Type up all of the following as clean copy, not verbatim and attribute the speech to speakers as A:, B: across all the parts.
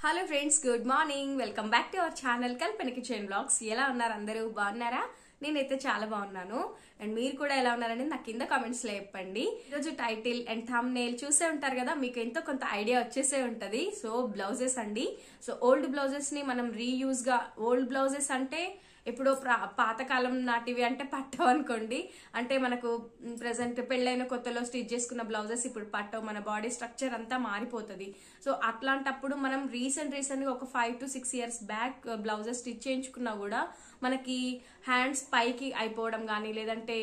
A: Hello friends, good morning. Welcome back to our channel Kalpana kitchen blogs. ఎలా ఉన్నారు అందరూ? బాగున్నారా? నేనైతే చాలా బాగున్నాను. అండ్ మీరు కూడా ఎలా ఉన్నారని నాకు కింద కామెంట్స్ లో చెప్పండి. ఈరోజు టైటిల్ అండ్ థంబ్నెయిల్ చూసే ఉంటారు కదా, మీకు ఎంతో కొంత ఐడియా వచ్చేసే ఉంటది. సో బ్లౌజెస్ అండి. సో ఓల్డ్ బ్లౌజెస్ ని మనం రీయూజ్ గా, ఓల్డ్ బ్లౌజెస్ అంటే ఎప్పుడో పాతకాలం నాటివి అంటే పట్టవు అనుకోండి. అంటే మనకు ప్రెసెంట్ పెళ్ళైన కొత్తలో స్టిచ్ చేసుకున్న బ్లౌజెస్ ఇప్పుడు పట్టవు, మన బాడీ స్ట్రక్చర్ అంతా మారిపోతుంది. సో అట్లాంటప్పుడు మనం రీసెంట్ గా ఒక 5 to 6 years back blouses stitch చేయించుకున్నా కూడా మనకి హ్యాండ్స్ పైకి అయిపోవడం కానీ, లేదంటే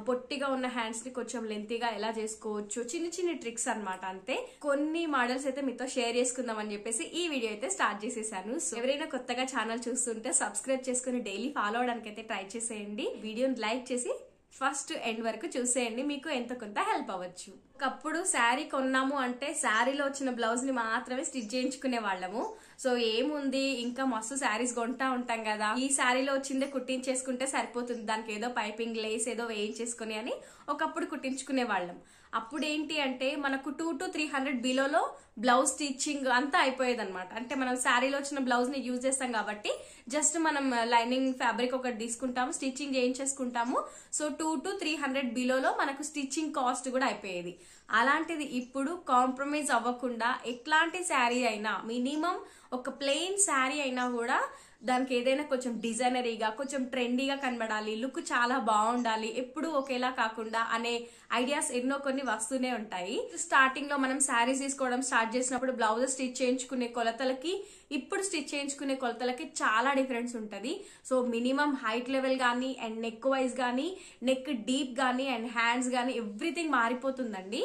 A: పొట్టిగా ఉన్న హ్యాండ్స్ ని కొంచెం లెంతీగా ఎలా చేసుకోవచ్చు, చిన్న చిన్న ట్రిక్స్ అన్నమాట. అంతే కొన్ని మోడల్స్ అయితే మీతో షేర్ చేసుకుందాం అని చెప్పేసి ఈ వీడియో అయితే స్టార్ట్ చేసేసాను. సో ఎవరైనా కొత్తగా ఛానల్ చూస్తుంటే సబ్స్క్రైబ్ చేసుకుని డైలీ ఫాలో అవడానికి అయితే ట్రై చేసేయండి. వీడియోని లైక్ చేసి ఫస్ట్ ఎండ్ వరకు చూసేయండి, మీకు ఎంత కొంత హెల్ప్ అవ్వచ్చు. ఒకప్పుడు శారీ కొన్నాము అంటే శారీలో వచ్చిన బ్లౌజ్ ని మాత్రమే స్టిచ్ చేయించుకునే వాళ్ళము. సో ఏముంది, ఇంకా మస్తు శారీస్ కొంటా ఉంటాం కదా, ఈ శారీలో వచ్చిందే కుట్టించేసుకుంటే సరిపోతుంది, దానికి ఏదో పైపింగ్ లేస్ ఏదో వేయించేసుకుని అని ఒకప్పుడు కుట్టించుకునే వాళ్ళం. అప్పుడు ఏంటి అంటే మనకు 200 to 300 బిలోలో బ్లౌజ్ స్టిచ్చింగ్ అంతా అయిపోయేది అనమాట. అంటే మనం శారీలో వచ్చిన బ్లౌజ్ ని యూజ్ చేస్తాం కాబట్టి జస్ట్ మనం లైనింగ్ ఫ్యాబ్రిక్ ఒకటి తీసుకుంటాము, స్టిచ్చింగ్ చేయించేసుకుంటాము. సో 200 to 300 బిలోలో మనకు స్టిచ్చింగ్ కాస్ట్ కూడా అయిపోయేది. అలాంటిది ఇప్పుడు కాంప్రమైజ్ అవ్వకుండా ఎట్లాంటి శారీ అయినా, మినిమం ఒక ప్లెయిన్ శారీ అయినా కూడా దానికి ఏదైనా కొంచెం డిజైనరీగా, కొంచెం ట్రెండీగా కనబడాలి, లుక్ చాలా బాగుండాలి, ఎప్పుడు ఒకేలా కాకుండా అనే ఐడియాస్ ఎన్నో కొన్ని వస్తూనే ఉంటాయి. స్టార్టింగ్ లో మనం శారీస్ తీసుకోవడం స్టార్ట్ చేసినప్పుడు బ్లౌజెస్ స్టిచ్ చేయించుకునే కొలతలకి ఇప్పుడు స్టిచ్ చేయించుకునే కొలతలకి చాలా డిఫరెన్స్ ఉంటది. సో మినిమం హైట్ లెవెల్ గానీ, అండ్ నెక్ వైజ్ గానీ, నెక్ డీప్ గానీ, అండ్ హ్యాండ్స్ గానీ ఎవ్రీథింగ్ మారిపోతుందండి.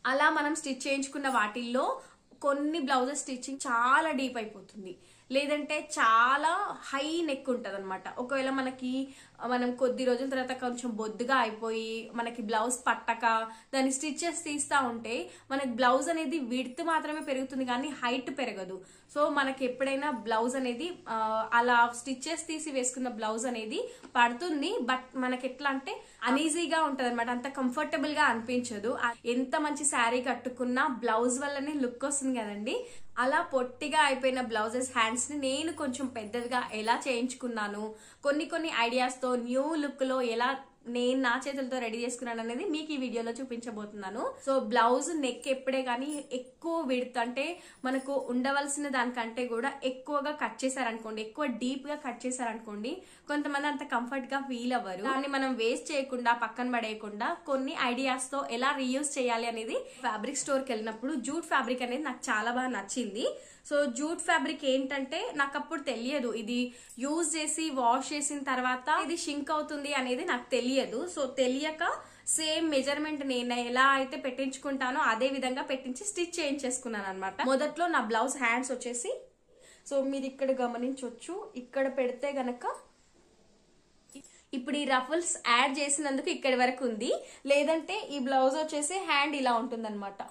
A: అలా మనం స్టిచ్ చేయించుకున్న వాటిల్లో కొన్ని బ్లౌజెస్ స్టిచ్చింగ్ చాలా డీప్ అయిపోతుంది, లేదంటే చాలా హై నెక్ ఉంటది అనమాట. ఒకవేళ మనం కొద్ది రోజుల తర్వాత కొంచెం బొద్దుగా అయిపోయి మనకి బ్లౌజ్ పట్టక దాని స్టిచెస్ తీస్తా ఉంటే మనకి బ్లౌజ్ అనేది విడ్త్ మాత్రమే పెరుగుతుంది కానీ హైట్ పెరగదు. సో మనకి ఎప్పుడైనా బ్లౌజ్ అనేది అలా స్టిచెస్ తీసి వేసుకున్న బ్లౌజ్ అనేది పడుతుంది, బట్ మనకి ఎట్లా అంటే అనీజీగా ఉంటది అనమాట, అంత కంఫర్టబుల్ గా అనిపించదు. ఎంత మంచి శారీ కట్టుకున్నా బ్లౌజ్ వల్లనే లుక్ వస్తుంది కదండి. అలా పొట్టిగా అయిపోయిన బ్లౌజెస్ హ్యాండ్స్ ని నేను కొంచెం పెద్దదిగా ఎలా చేయించుకున్నాను, కొన్ని ఐడియాస్ తో న్యూ లుక్ లో ఎలా నేను నా చేతులతో రెడీ చేసుకున్నాను అనేది మీకు ఈ వీడియోలో చూపించబోతున్నాను. సో బ్లౌజ్ నెక్ ఎప్పుడే కానీ ఎక్కువ విడ్త్, అంటే మనకు ఉండవలసిన దానికంటే కూడా ఎక్కువగా కట్ చేశారనుకోండి, ఎక్కువ డీప్ గా కట్ చేశారనుకోండి, కొంతమంది అంత కంఫర్ట్ గా ఫీల్ అవ్వరు. దాన్ని మనం వేస్ట్ చేయకుండా, పక్కన పడేయకుండా కొన్ని ఐడియాస్ తో ఎలా రీయూజ్ చేయాలి అనేది ఫ్యాబ్రిక్ స్టోర్ కి వెళ్ళినప్పుడు జూట్ ఫ్యాబ్రిక్ అనేది నాకు చాలా బాగా నచ్చింది. సో జూట్ ఫ్యాబ్రిక్ ఏంటంటే నాకు అప్పుడు తెలియదు, ఇది యూజ్ చేసి వాష్ చేసిన తర్వాత ఇది షింక్ అవుతుంది అనేది నాకు తెలియదు. సో తెలియక సేమ్ మెజర్మెంట్ నేను ఎలా అయితే పెట్టించుకుంటానో అదే విధంగా పెట్టించి స్టిచ్ చేయించేసుకున్నాను అనమాట. మొదట్లో నా బ్లౌజ్ హ్యాండ్స్ వచ్చేసి, సో మీరు ఇక్కడ గమనించవచ్చు, ఇక్కడ పెడితే గనక ఇప్పుడు ఈ రఫుల్స్ యాడ్ చేసినందుకు ఇక్కడి వరకు ఉంది, లేదంటే ఈ బ్లౌజ్ వచ్చేసి హ్యాండ్ ఇలా ఉంటుంది అనమాట.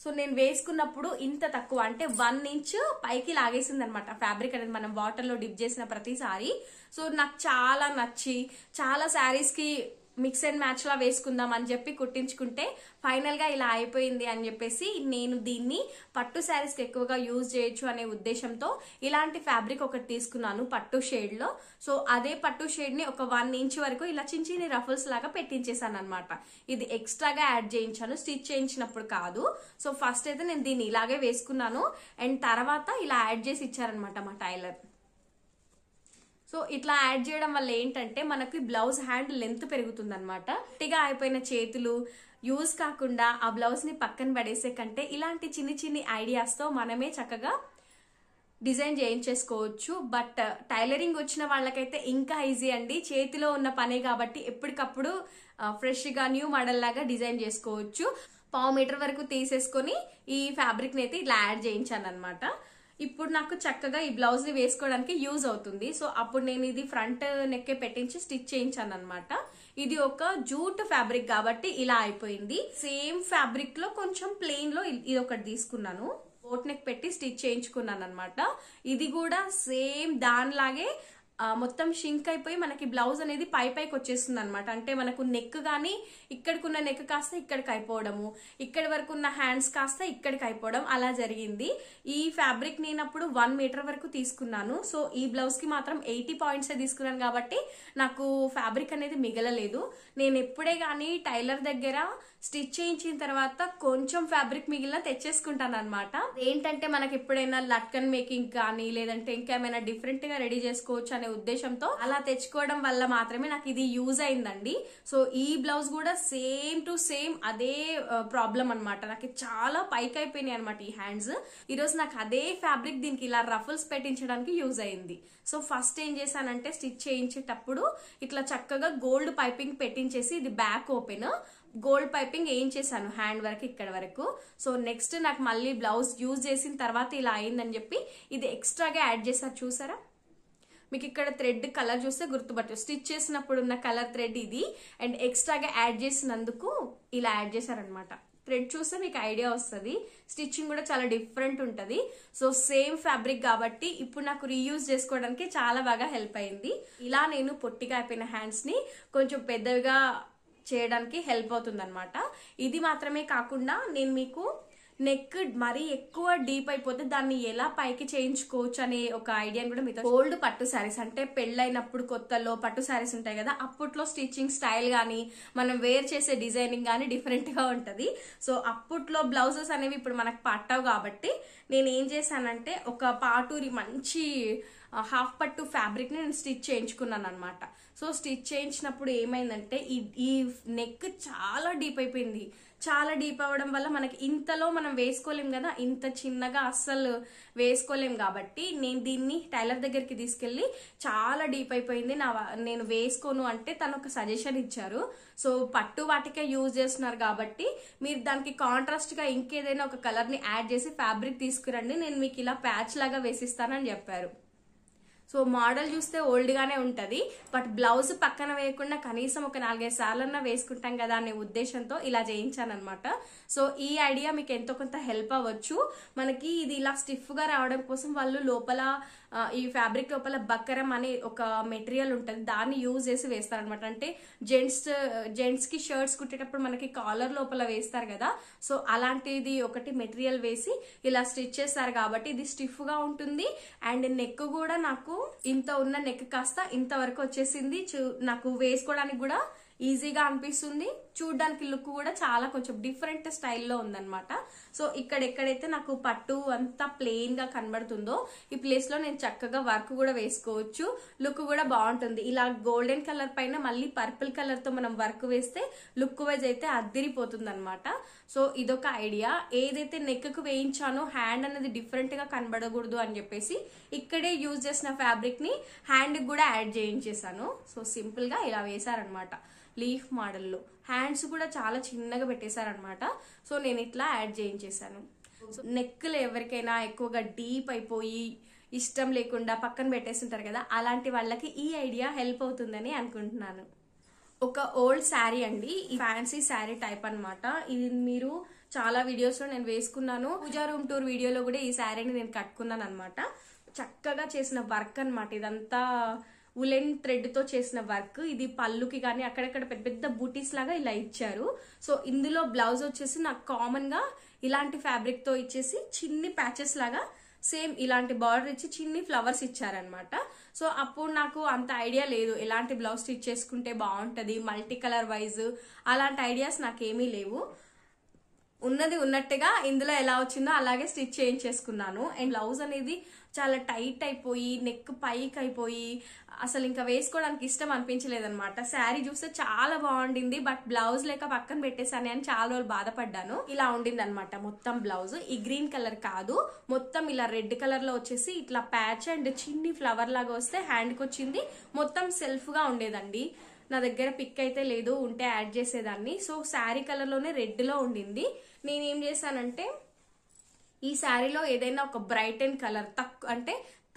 A: సో నేను వేసుకున్నప్పుడు ఇంత తక్కువ, అంటే 1 inch పైకి లాగేసింది అనమాట ఫ్యాబ్రిక్ అనేది మనం వాటర్ లో డిప్ చేసిన ప్రతిసారి. సో నాకు చాలా నచ్చి చాలా శారీస్ కి మిక్స్ అండ్ మ్యాచ్ లా వేసుకుందాం అని చెప్పి కుట్టించుకుంటే ఫైనల్ గా ఇలా అయిపోయింది అని చెప్పేసి నేను దీన్ని పట్టు శారీస్ కి ఎక్కువగా యూజ్ చేయొచ్చు అనే ఉద్దేశంతో ఇలాంటి ఫ్యాబ్రిక్ ఒకటి తీసుకున్నాను పట్టు షేడ్ లో. సో అదే పట్టు షేడ్ ని ఒక 1 inch వరకు ఇలా చిన్న చిన్న రఫల్స్ లాగా పెట్టించేసాను అనమాట. ఇది ఎక్స్ట్రాగా యాడ్ చేయించాను, స్టిచ్ చేయించినప్పుడు కాదు. సో ఫస్ట్ అయితే నేను దీన్ని ఇలాగే వేసుకున్నాను, అండ్ తర్వాత ఇలా యాడ్ చేసి ఇచ్చారనమాట మా టైలర్. సో ఇట్లా యాడ్ చేయడం వల్ల ఏంటంటే మనకి బ్లౌజ్ హ్యాండ్ లెంత్ పెరుగుతుంది అనమాట. గట్టిగా అయిపోయిన చేతులు యూజ్ కాకుండా ఆ బ్లౌజ్ ని పక్కన పడేసే కంటే ఇలాంటి చిన్ని చిన్ని ఐడియాస్ తో మనమే చక్కగా డిజైన్ చేయించేసుకోవచ్చు. బట్ టైలరింగ్ వచ్చిన వాళ్ళకైతే ఇంకా ఈజీ అండి, చేతిలో ఉన్న పనే కాబట్టి ఎప్పటికప్పుడు ఫ్రెష్ గా న్యూ మోడల్ లాగా డిజైన్ చేసుకోవచ్చు. 1/2 మీటర్ వరకు తీసేసుకొని ఈ ఫ్యాబ్రిక్ ని అయితే ఇట్లా యాడ్ చేయించాను అనమాట. ఇప్పుడు నాకు చక్కగా ఈ బ్లౌజ్ ని వేసుకోవడానికి యూజ్ అవుతుంది. సో అప్పుడు నేను ఇది ఫ్రంట్ నెక్ పెట్టించి స్టిచ్ చేయించాను అనమాట. ఇది ఒక జూట్ ఫ్యాబ్రిక్ కాబట్టి ఇలా అయిపోయింది. సేమ్ ఫ్యాబ్రిక్ లో కొంచెం ప్లెయిన్ లో ఇది ఒకటి తీసుకున్నాను, బోట్ నెక్ పెట్టి స్టిచ్ చేయించుకున్నాను అనమాట. ఇది కూడా సేమ్ దానిలాగే మొత్తం షింక్ అయిపోయి మనకి బ్లౌజ్ అనేది పైకి వచ్చేస్తుంది అనమాట. అంటే మనకు నెక్ గానీ ఇక్కడికున్న నెక్ కాస్త ఇక్కడికి అయిపోవడము, ఇక్కడి వరకు ఉన్న హ్యాండ్స్ కాస్త ఇక్కడికి అయిపోవడం అలా జరిగింది. ఈ ఫ్యాబ్రిక్ నేనప్పుడు 1 మీటర్ వరకు తీసుకున్నాను. సో ఈ బ్లౌజ్ కి మాత్రం 80 పాయింట్స్ తీసుకున్నాను కాబట్టి నాకు ఫ్యాబ్రిక్ అనేది మిగలలేదు. నేను ఎప్పుడే గానీ టైలర్ దగ్గర స్టిచ్ చేయించిన తర్వాత కొంచెం ఫ్యాబ్రిక్ మిగిలిన తెచ్చేసుకుంటాను అనమాట. ఏంటంటే మనకి ఎప్పుడైనా లట్కన్ మేకింగ్ కానీ లేదంటే ఇంకేమైనా డిఫరెంట్ గా రెడీ చేసుకోవచ్చు అనే ఉద్దేశంతో అలా తెచ్చుకోవడం వల్ల మాత్రమే నాకు ఇది యూజ్ అయిందండి. సో ఈ బ్లౌజ్ కూడా సేమ్ టు సేమ్ అదే ప్రాబ్లం అనమాట. నాకు చాలా పైకి అయిపోయినాయి అనమాట ఈ హ్యాండ్స్. ఈరోజు నాకు అదే ఫ్యాబ్రిక్ దీనికి ఇలా రఫల్స్ పెట్టించడానికి యూజ్ అయింది. సో ఫస్ట్ ఏం చేశానంటే స్టిచ్ చేయించేటప్పుడు ఇట్లా చక్కగా గోల్డ్ పైపింగ్ పెట్టించేసి, ఇది బ్యాక్ ఓపెన్, గోల్డ్ పైపింగ్ ఏం చేశాను హ్యాండ్ వరకు ఇక్కడ వరకు. సో నెక్స్ట్ నాకు మళ్ళీ బ్లౌజ్ యూజ్ చేసిన తర్వాత ఇలా అయిందని చెప్పి ఇది ఎక్స్ట్రాగా యాడ్ చేశారు. చూసారా, మీకు ఇక్కడ థ్రెడ్ కలర్ చూస్తే గుర్తుపట్టు, స్టిచ్ చేసినప్పుడు ఉన్న కలర్ థ్రెడ్ ఇది. అండ్ ఎక్స్ట్రాగా యాడ్ చేసినందుకు ఇలా యాడ్ చేశారనమాట. థ్రెడ్ చూస్తే మీకు ఐడియా వస్తుంది. స్టిచ్చింగ్ కూడా చాలా డిఫరెంట్ ఉంటది. సో సేమ్ ఫ్యాబ్రిక్ కాబట్టి ఇప్పుడు నాకు రీయూజ్ చేసుకోవడానికి చాలా బాగా హెల్ప్ అయింది. ఇలా నేను పొట్టిగా అయిపోయిన హ్యాండ్స్ ని కొంచెం పెద్దగా చేయడానికి హెల్ప్ అవుతుంది అనమాట. ఇది మాత్రమే కాకుండా నేను మీకు నెక్ మరీ ఎక్కువ డీప్ అయిపోతే దాన్ని ఎలా పైకి చేయించుకోవచ్చు అనే ఒక ఐడియాని కూడా మీతో. ఓల్డ్ పట్టు శారీస్ అంటే పెళ్ళైనప్పుడు కొత్తలో పట్టు శారీస్ ఉంటాయి కదా, అప్పట్లో స్టిచ్చింగ్ స్టైల్ గానీ మనం వేర్ చేసే డిజైనింగ్ గానీ డిఫరెంట్ గా ఉంటది. సో అప్పట్లో బ్లౌజెస్ అనేవి ఇప్పుడు మనకు పట్టవు కాబట్టి నేను ఏం చేశానంటే ఒక పాటూరి మంచి హాఫ్ పట్టు ఫ్యాబ్రిక్ ని నేను స్టిచ్ చేయించుకున్నాను అనమాట. సో స్టిచ్ చేయించినప్పుడు ఏమైందంటే ఈ నెక్ చాలా డీప్ అయిపోయింది. చాలా డీప్ అవ్వడం వల్ల మనకి ఇంతలో మనం వేసుకోలేం కదా, ఇంత చిన్నగా అస్సలు వేసుకోలేం కాబట్టి నేను దీన్ని టైలర్ దగ్గరికి తీసుకెళ్లి చాలా డీప్ అయిపోయింది నేను వేసుకోను అంటే తను ఒక సజెషన్ ఇచ్చారు. సో పట్టు వాటికే యూజ్ చేస్తున్నారు కాబట్టి మీరు దానికి కాంట్రాస్ట్ గా ఇంకేదైనా ఒక కలర్ ని యాడ్ చేసి ఫ్యాబ్రిక్ తీసుకురండి, నేను మీకు ఇలా ప్యాచ్ లాగా వేసిస్తానని చెప్పారు. సో మోడల్ చూస్తే ఓల్డ్ గానే ఉంటది, బట్ బ్లౌజ్ పక్కన వేయకుండా కనీసం ఒక 4-5 సార్లన్నా వేసుకుంటాం కదా అనే ఉద్దేశంతో ఇలా చేయించాను అనమాట. సో ఈ ఐడియా మీకు ఎంతో కొంత హెల్ప్ అవ్వచ్చు. మనకి ఇది ఇలా స్టిఫ్ గా రావడం కోసం వాళ్ళు లోపల ఈ ఫ్యాబ్రిక్ లోపల బక్కరం అనే ఒక మెటీరియల్ ఉంటుంది, దాన్ని యూజ్ చేసి వేస్తారనమాట. అంటే జెంట్స్ కి షర్ట్స్ కుట్టేటప్పుడు మనకి కాలర్ లోపల వేస్తారు కదా, సో అలాంటిది ఒకటి మెటీరియల్ వేసి ఇలా స్టిచ్ చేస్తారు కాబట్టి ఇది స్టిఫ్ గా ఉంటుంది. అండ్ నెక్ కూడా నాకు ఇంత ఉన్న నెక్ కాస్త ఇంత వరకు వచ్చేసింది. నాకు వేసుకోవడానికి కూడా ఈజీగా అనిపిస్తుంది. చూడడానికి లుక్ కూడా చాలా కొంచెం డిఫరెంట్ స్టైల్లో ఉందన్నమాట. సో ఇక్కడ ఎక్కడైతే నాకు పట్టు అంతా ప్లెయిన్ గా కనబడుతుందో ఈ ప్లేస్ లో నేను చక్కగా వర్క్ కూడా వేసుకోవచ్చు, లుక్ కూడా బాగుంటుంది. ఇలా గోల్డెన్ కలర్ పైన మళ్ళీ పర్పుల్ కలర్ తో మనం వర్క్ వేస్తే లుక్ వైజ్ అయితే అద్దిరిపోతుంది అనమాట. సో ఇదొక ఐడియా. ఏదైతే నెక్ కు వేయించానో హ్యాండ్ అనేది డిఫరెంట్ గా కనబడకూడదు అని చెప్పేసి ఇక్కడే యూజ్ చేసిన ఫ్యాబ్రిక్ ని హ్యాండ్ కూడా యాడ్ చేయించేసాను. సో సింపుల్ గా ఇలా వేసారనమాట లీఫ్ మోడల్లో. హ్యాండ్స్ కూడా చాలా చిన్నగా పెట్టేశారనమాట. సో నేను ఇట్లా యాడ్ చేయించేసాను. నెక్లు ఎవరికైనా ఎక్కువగా డీప్ అయిపోయి ఇష్టం లేకుండా పక్కన పెట్టేస్తుంటారు కదా, అలాంటి వాళ్ళకి ఈ ఐడియా హెల్ప్ అవుతుందని అనుకుంటున్నాను. ఒక ఓల్డ్ శారీ అండి, ఈ ఫ్యాన్సీ శారీ టైప్ అనమాట. ఇది మీరు చాలా వీడియోస్ లో నేను వేసుకున్నాను. పూజా రూమ్ టూర్ వీడియోలో కూడా ఈ శారీని నేను కట్టుకున్నాను అనమాట. చక్కగా చేసిన వర్క్ అనమాట, ఇదంతా ఉలెన్ థ్రెడ్ తో చేసిన వర్క్. ఇది పళ్ళుకి కానీ అక్కడక్కడ పెద్ద పెద్ద బూటీస్ లాగా ఇలా ఇచ్చారు. సో ఇందులో బ్లౌజ్ వచ్చేసి నాకు కామన్ గా ఇలాంటి ఫ్యాబ్రిక్ తో ఇచ్చేసి చిన్ని ప్యాచెస్ లాగా సేమ్ ఇలాంటి బార్డర్ ఇచ్చి చిన్ని ఫ్లవర్స్ ఇచ్చారనమాట. సో అప్పుడు నాకు అంత ఐడియా లేదు ఎలాంటి బ్లౌజ్ స్టిచ్ చేసుకుంటే బాగుంటది, మల్టీ కలర్ వైజ్ అలాంటి ఐడియాస్ నాకేమీ లేవు. ఉన్నది ఉన్నట్టుగా ఇందులో ఎలా వచ్చిందో అలాగే స్టిచ్ చేయించేసుకున్నాను. అండ్ బ్లౌజ్ అనేది చాలా టైట్ అయిపోయి నెక్ పైకి అయిపోయి అసలు ఇంకా వేసుకోవడానికి ఇష్టం అనిపించలేదన్నమాట. శారీ చూస్తే చాలా బాగుండింది, బట్ బ్లౌజ్ లేక పక్కన పెట్టేసాను అని చాలా రోజులు బాధపడ్డాను. ఇలా ఉండింది అనమాట మొత్తం బ్లౌజ్. ఈ గ్రీన్ కలర్ కాదు, మొత్తం ఇలా రెడ్ కలర్ లో వచ్చేసి ఇట్లా ప్యాచ్ అండ్ చిన్ని ఫ్లవర్ లాగా వస్తే హ్యాండ్ కి వచ్చింది. మొత్తం సెల్ఫ్ గా ఉండేదండి. నా దగ్గర పిక్ అయితే లేదు, ఉంటే యాడ్ చేసేదాన్ని. సో శారీ కలర్ లోనే రెడ్ లో ఉండింది. నేనేం చేశానంటే ఈ శారీలో ఏదైనా ఒక బ్రైట్ అండ్ కలర్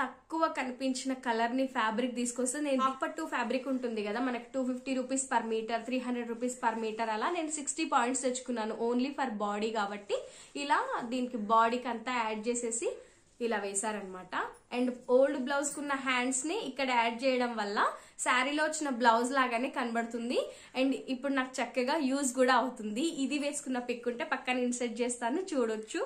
A: తక్కువ కనిపించిన కలర్ ని ఫ్యాబ్రిక్ తీసుకొస్తే, నేను హాఫ్ పట్టు ఫ్యాబ్రిక్ ఉంటుంది కదా మనకి 250 rupees per metre, 300 rupees per metre, అలా నేను 60 పాయింట్స్ తెచ్చుకున్నాను ఓన్లీ ఫర్ బాడీ కాబట్టి. ఇలా దీనికి బాడీకి అంతా యాడ్ చేసేసి ఇలా వేసారనమాట. అండ్ ఓల్డ్ బ్లౌజ్ కున్న హ్యాండ్స్ ని ఇక్కడ యాడ్ చేయడం వల్ల శారీలో వచ్చిన బ్లౌజ్ లాగానే కనబడుతుంది. అండ్ ఇప్పుడు నాకు చక్కగా యూజ్ కూడా అవుతుంది. ఇది వేసుకున్న పిక్ ఉంటే పక్కన ఇన్సర్ట్ చేస్తాను, చూడొచ్చు.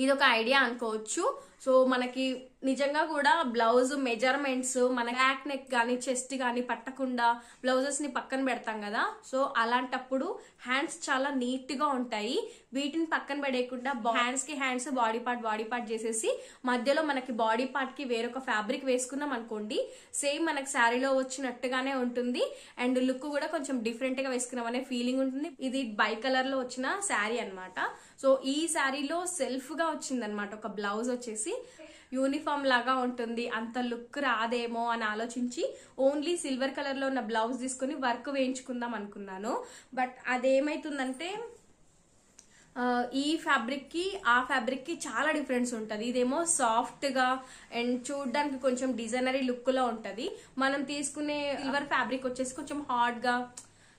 A: ఇది ఒక ఐడియా అనుకోవచ్చు. సో మనకి నిజంగా కూడా బ్లౌజ్ మెజర్మెంట్స్ మన బ్యాక్ నెక్ కానీ చెస్ట్ కానీ పట్టకుండా బ్లౌజెస్ ని పక్కన పెడతాం కదా. సో అలాంటప్పుడు హ్యాండ్స్ చాలా నీట్ గా ఉంటాయి. వీటిని పక్కన పడేయకుండా హ్యాండ్స్ కి హ్యాండ్స్, బాడీ పార్ట్ చేసేసి మధ్యలో మనకి బాడీ పార్ట్ కి వేరొక ఫ్యాబ్రిక్ వేసుకున్నాం అనుకోండి, సేమ్ మనకి శారీలో వచ్చినట్టుగానే ఉంటుంది. అండ్ లుక్ కూడా కొంచెం డిఫరెంట్ గా వేసుకున్నాం అనే ఫీలింగ్ ఉంటుంది. ఇది బై కలర్ లో వచ్చిన శారీ అన్నమాట. సో ఈ శారీలో సెల్ఫ్ గా వచ్చిందనమాట ఒక బ్లౌజ్ వచ్చేసి. యూనిఫామ్ లాగా ఉంటుంది, అంత లుక్ రాదేమో అని ఆలోచించి ఓన్లీ సిల్వర్ కలర్ లో ఉన్న బ్లౌజ్ తీసుకుని వర్క్ వేయించుకుందాం అనుకున్నాను. బట్ అదేమైతుందంటే ఈ ఫ్యాబ్రిక్ కి ఆ ఫ్యాబ్రిక్ కి చాలా డిఫరెన్స్ ఉంటది. ఇదేమో సాఫ్ట్ గా అండ్ చూడడానికి కొంచెం డిజైనరీ లుక్ లో ఉంటది. మనం తీసుకునే సిల్వర్ ఫ్యాబ్రిక్ వచ్చేసి కొంచెం హాట్ గా,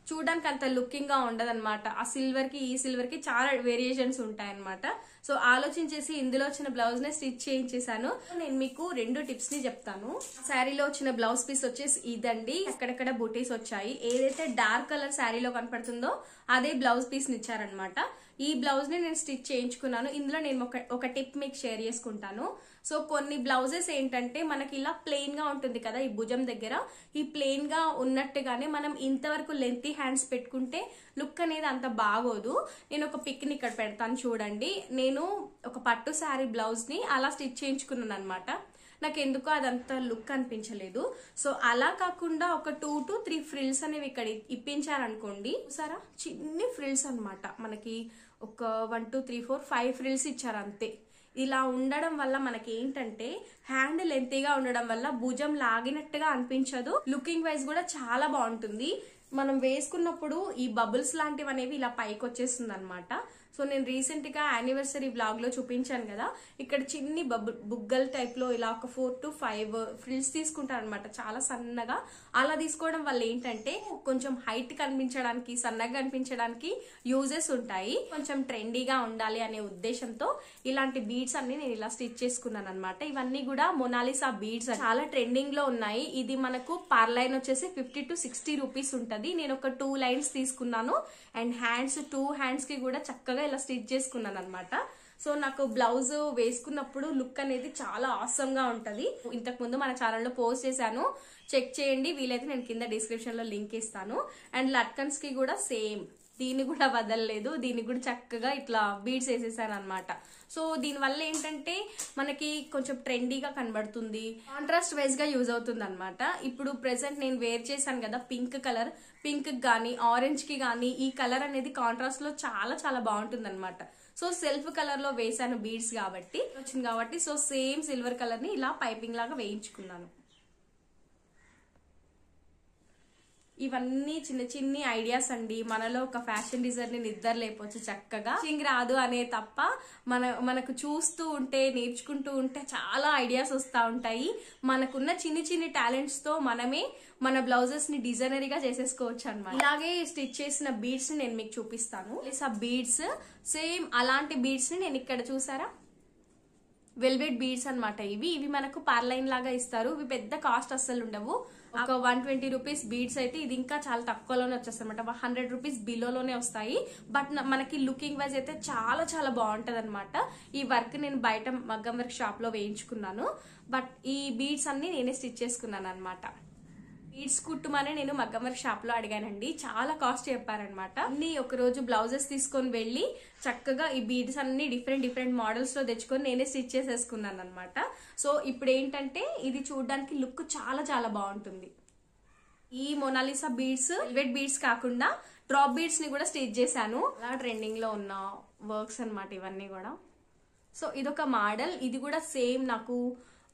A: చూడడానికి అంత లుకింగ్ గా ఉండదు అనమాట. ఆ సిల్వర్ కి ఈ సిల్వర్ కి చాలా వేరియేషన్స్ ఉంటాయి అనమాట. సో ఆలోచించేసి ఇందులో వచ్చిన బ్లౌజ్ నే స్టిచ్ చేయించేసాను. నేను మీకు 2 టిప్స్ ని చెప్తాను. శారీలో వచ్చిన బ్లౌజ్ పీస్ వచ్చేసి ఇదండి. అక్కడక్కడ బూటీస్ వచ్చాయి. ఏదైతే డార్క్ కలర్ శారీలో కనపడుతుందో అదే బ్లౌజ్ పీస్ ని ఇచ్చారనమాట. ఈ బ్లౌజ్ ని నేను స్టిచ్ చేయించుకున్నాను. ఇందులో నేను ఒక టిప్ మీకు షేర్ చేసుకుంటాను. సో కొన్ని బ్లౌజెస్ ఏంటంటే మనకి ఇలా ప్లెయిన్ గా ఉంటుంది కదా, ఈ భుజం దగ్గర ఈ ప్లెయిన్ గా ఉన్నట్టుగానే మనం ఇంతవరకు లెంతీ హ్యాండ్స్ పెట్టుకుంటే లుక్ అనేది అంత బాగోదు. నేను ఒక పిక్ ని ఇక్కడ పెడతాను చూడండి. నేను ఒక పట్టు శారీ బ్లౌజ్ ని అలా స్టిచ్ చేయించుకున్నాను అనమాట. నాకు ఎందుకో అదంతా లుక్ అనిపించలేదు. సో అలా కాకుండా ఒక 2 to 3 ఫ్రిల్స్ అనేవి ఇక్కడ ఇప్పించారనుకోండి, సరే చిన్ని ఫ్రిల్స్ అనమాట. మనకి ఒక 1 2 3 4 5 ఫ్రిల్స్ ఇచ్చారు అంతే. ఇలా ఉండడం వల్ల మనకి ఏంటంటే హ్యాండ్ లెంతీగా ఉండడం వల్ల భుజం లాగినట్టుగా అనిపించదు. లుకింగ్ వైజ్ కూడా చాలా బాగుంటుంది. మనం వేసుకున్నప్పుడు ఈ బబుల్స్ లాంటివి అనేవి ఇలా పైకి వచ్చేస్తుంది అనమాట. సో నేను రీసెంట్ గా యానివర్సరీ బ్లాగ్ లో చూపించాను కదా, ఇక్కడ చిన్ని బుగ్గల్ టైప్ లో ఇలా ఒక 4 to 5 ఫ్రిల్స్ తీసుకుంటారు అనమాట, చాలా సన్నగా. అలా తీసుకోవడం వల్ల ఏంటంటే కొంచెం హైట్ కనిపించడానికి, సన్నగా కనిపించడానికి యూజెస్ ఉంటాయి. కొంచెం ట్రెండీగా ఉండాలి అనే ఉద్దేశంతో ఇలాంటి బీడ్స్ అన్ని నేను ఇలా స్టిచ్ చేసుకున్నాను అనమాట. ఇవన్నీ కూడా మొనాలిసా బీడ్స్, చాలా ట్రెండింగ్ లో ఉన్నాయి. ఇది మనకు పర్ లైన్ వచ్చేసి 50 to 60 రూపీస్ ఉంటది. నేను ఒక 2 లైన్స్ తీసుకున్నాను. అండ్ హ్యాండ్స్ 2 హ్యాండ్స్ కి కూడా చక్కగా ఇలా స్టిచ్ చేసుకున్నాను అనమాట. సో నాకు బ్లౌజ్ వేసుకున్నప్పుడు లుక్ అనేది చాలా ఆసమ్ గా ఉంటది. ఇంతకు ముందు మన ఛానల్లో పోస్ట్ చేశాను, చెక్ చేయండి. వీలైతే నేను కింద డిస్క్రిప్షన్ లో లింక్ ఇస్తాను. అండ్ లట్కన్స్ కి కూడా సేమ్, దీన్ని కూడా వదలలేదు. దీన్ని కూడా చక్కగా ఇట్లా బీడ్స్ వేసేసాను అనమాట. సో దీని వల్ల ఏంటంటే మనకి కొంచెం ట్రెండీగా కనబడుతుంది, కాంట్రాస్ట్ వైజ్ గా యూజ్ అవుతుంది అనమాట. ఇప్పుడు ప్రెసెంట్ నేను వేర్ చేశాను కదా పింక్ కలర్, పింక్ గానీ ఆరెంజ్ కి గానీ ఈ కలర్ అనేది కాంట్రాస్ట్ లో చాలా చాలా బాగుంటుంది అనమాట. సో సెల్ఫ్ కలర్ లో వేసాను బీడ్స్ కాబట్టి వచ్చింది కాబట్టి, సో సేమ్ సిల్వర్ కలర్ ని ఇలా పైపింగ్ లాగా వేయించుకున్నాను. ఇవన్నీ చిన్న చిన్ని ఐడియాస్ అండి. మనలో ఒక ఫ్యాషన్ డిజైనర్ నిద్ర లేపొచ్చు చక్కగా. చింగ్ రాదు అనే తప్ప మనకు చూస్తూ ఉంటే, నేర్చుకుంటూ ఉంటే చాలా ఐడియాస్ వస్తూ ఉంటాయి. మనకున్న చిన్ని చిన్ని టాలెంట్స్ తో మనమే మన బ్లౌజెస్ ని డిజైనరీగా చేసేసుకోవచ్చు అనమాట. ఇలాగే స్టిచ్ చేసిన బీడ్స్ ని నేను మీకు చూపిస్తాను. ఆ బీడ్స్ సేమ్ అలాంటి బీడ్స్ ని నేను ఇక్కడ చూసారా, వెల్వెట్ బీడ్స్ అనమాట. ఇవి మనకు పర్లైన్ లాగా ఇస్తారు. ఇవి పెద్ద కాస్ట్ అస్సలు ఉండవు. ఒక 120 రూపీస్ బీడ్స్ అయితే ఇది ఇంకా చాలా తక్కువలోనే వచ్చేస్తాయి అనమాట. 100 రూపీస్ బిలోలోనే వస్తాయి. బట్ మనకి లుకింగ్ వైజ్ అయితే చాలా చాలా బాగుంటది అనమాట. ఈ వర్క్ నేను బయట మగ్గం వర్క్ షాప్ లో వేయించుకున్నాను. బట్ ఈ బీడ్స్ అన్ని నేనే స్టిచ్ చేసుకున్నాను అనమాట. బీడ్స్ కుట్టుమని నేను మగ్గం వర్క్ షాప్ లో అడిగానండి. చాలా కాస్ట్ చెప్పారనమాట. అన్ని ఒక రోజు బ్లౌజెస్ తీసుకొని వెళ్ళి చక్కగా ఈ బీడ్స్ అన్ని డిఫరెంట్ మోడల్స్ లో తెచ్చుకొని నేనే స్టిచ్ చేసేసుకున్నాను అనమాట. సో ఇప్పుడు ఏంటంటే ఇది చూడడానికి లుక్ చాలా చాలా బాగుంటుంది. ఈ మొనాలిసా బీడ్స్ వెల్వెట్ బీడ్స్ కాకుండా డ్రాప్ బీడ్స్ ని కూడా స్టిచ్ చేశాను. అలా ట్రెండింగ్ లో ఉన్న వర్క్స్ అనమాట ఇవన్నీ కూడా. సో ఇదొక మోడల్. ఇది కూడా సేమ్ నాకు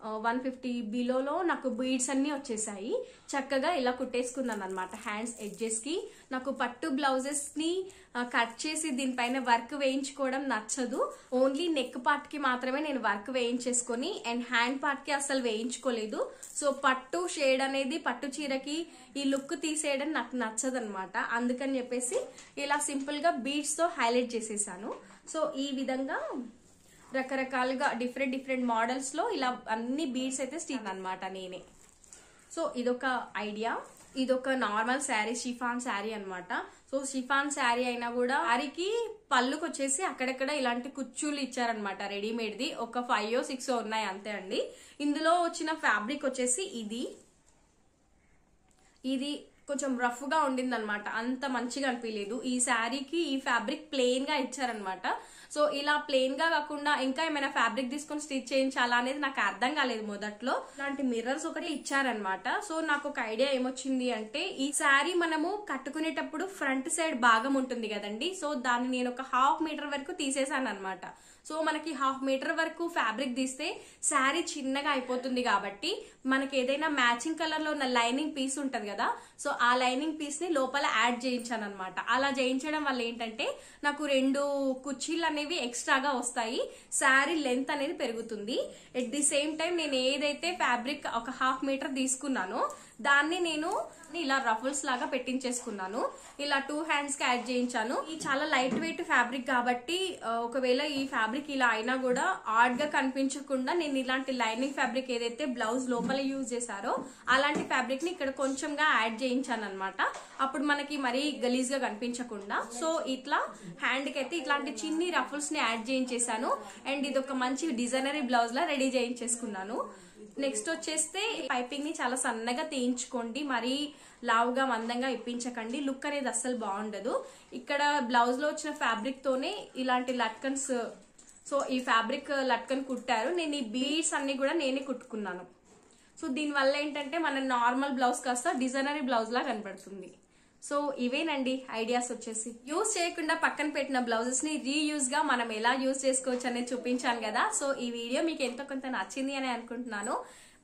A: 150 బిలోలో నాకు బీడ్స్ అన్ని వచ్చేసాయి. చక్కగా ఇలా కుట్టేసుకున్నాను అనమాట. హ్యాండ్స్ ఎడ్జెస్ కి నాకు పట్టు బ్లౌజెస్ ని కట్ చేసి దీనిపైన వర్క్ వేయించుకోవడం నచ్చదు. ఓన్లీ నెక్ పార్ట్ కి మాత్రమే నేను వర్క్ వేయించేసుకొని అండ్ హ్యాండ్ పార్ట్ కి అసలు వేయించుకోలేదు. సో పట్టు షేడ్ అనేది పట్టు చీరకి ఈ లుక్ తీసేయడం నాకు నచ్చదు అనమాట. అందుకని చెప్పేసి ఇలా సింపుల్ గా బీడ్స్ తో హైలైట్ చేసేసాను. సో ఈ విధంగా రకరకాలుగా డిఫరెంట్ మోడల్స్ లో ఇలా అన్ని బీడ్స్ అయితే స్టిచ్ అన్నమాట నేనే. సో ఇదొక ఐడియా. ఇదొక నార్మల్ శారీ, షిఫాన్ శారీ అన్నమాట. సో షిఫాన్ శారీ అయినా కూడా శారీకి పళ్ళుకి వచ్చేసి అక్కడక్కడ ఇలాంటి కుచ్చులు ఇచ్చారనమాట రెడీమేడ్ ది. ఒక 5 or 6 ఉన్నాయి అంతే అండి. ఇందులో వచ్చిన ఫ్యాబ్రిక్ వచ్చేసి ఇది కొంచెం రఫ్ గా ఉండింది అనమాట, అంత మంచిగా అనిపించలేదు. ఈ శారీకి ఈ ఫ్యాబ్రిక్ ప్లెయిన్ గా ఇచ్చారనమాట. సో ఇలా ప్లెయిన్ గా కాకుండా ఇంకా ఏమైనా ఫ్యాబ్రిక్ తీసుకొని స్టిచ్ చేయించాలా అనేది నాకు అర్థం కాలేదు మొదట్లో. ఇలాంటి మిర్రర్స్ ఒకటి ఇచ్చారనమాట. సో నాకు ఒక ఐడియా ఏమొచ్చింది అంటే, ఈ శారీ మనము కట్టుకునేటప్పుడు ఫ్రంట్ సైడ్ భాగం ఉంటుంది కదండి, సో దాన్ని నేను ఒక 1/2 మీటర్ వరకు తీసేసాను అనమాట. సో మనకి 1/2 మీటర్ వరకు ఫ్యాబ్రిక్ తీస్తే శారీ చిన్నగా అయిపోతుంది కాబట్టి మనకి ఏదైనా మ్యాచింగ్ కలర్ లో ఉన్న లైనింగ్ పీస్ ఉంటది కదా, సో ఆ లైనింగ్ పీస్ ని లోపల యాడ్ చేయించాను అనమాట. అలా చేయించడం వల్ల ఏంటంటే నాకు 2 కుర్చీలు అనేవి ఎక్స్ట్రాగా వస్తాయి, శారీ లెంత్ అనేది పెరుగుతుంది. ఎట్ ది సేమ్ టైం నేను ఏదైతే ఫ్యాబ్రిక్ ఒక 1/2 మీటర్ తీసుకున్నానో దాన్ని నేను ఇలా రఫుల్స్ లాగా పెట్టించేసుకున్నాను. ఇలా 2 హ్యాండ్స్ కి యాడ్ చేయించాను. ఈ చాలా లైట్ వెయిట్ ఫ్యాబ్రిక్ కాబట్టి ఒకవేళ ఈ ఫ్యాబ్రిక్ ఇలా అయినా కూడా ఆడ్ గా కనిపించకుండా నేను ఇలాంటి లైనింగ్ ఫ్యాబ్రిక్ ఏదైతే బ్లౌజ్ లోపల యూజ్ చేశారో అలాంటి ఫ్యాబ్రిక్ ని ఇక్కడ కొంచెంగా యాడ్ చేయించాను అనమాట. అప్పుడు మనకి మరీ గలీజ్ గా కనిపించకుండా. సో ఇట్లా హ్యాండ్ కి అయితే ఇట్లాంటి చిన్ని రఫుల్స్ ని యాడ్ చేయించేసాను. అండ్ ఇది ఒక మంచి డిజైనరీ బ్లౌజ్ లా రెడీ చేయించేసుకున్నాను. నెక్స్ట్ వచ్చేస్తే పైపింగ్ ని చాలా సన్నగా తీయించుకోండి, మరీ లావుగా మందంగా ఇప్పించకండి, లుక్ అనేది అస్సలు బాగుండదు. ఇక్కడ బ్లౌజ్ లో వచ్చిన ఫ్యాబ్రిక్ తోనే ఇలాంటి లట్కన్స్, సో ఈ ఫ్యాబ్రిక్ లట్కన్ కుట్టారు. నేను ఈ బీడ్స్ అన్ని కూడా నేనే కుట్టుకున్నాను. సో దీని వల్ల ఏంటంటే మన నార్మల్ బ్లౌజ్ కాస్త డిజైనరీ బ్లౌజ్ లా కనబడుతుంది. సో ఇవేనండి ఐడియాస్ వచ్చేసి. యూజ్ చేయకుండా పక్కన పెట్టిన బ్లౌజెస్ ని రీయూజ్ గా మనం ఎలా యూజ్ చేసుకోవచ్చు అనేది చూపించాను కదా. సో ఈ వీడియో మీకు ఎంతో కొంత నచ్చింది అని అనుకుంటున్నాను.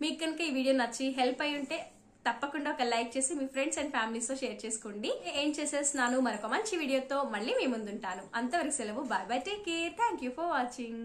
A: మీకు కనుక ఈ వీడియో నచ్చి హెల్ప్ అయి ఉంటే తప్పకుండా ఒక లైక్ చేసి మీ ఫ్రెండ్స్ అండ్ ఫ్యామిలీస్ తో షేర్ చేసుకోండి. ఏం చేసేస్తున్నాను, మరొక మంచి వీడియోతో మళ్ళీ మీ ముందుంటాను. అంతవరకు సెలవు, bye bye, take care, thank you for watching.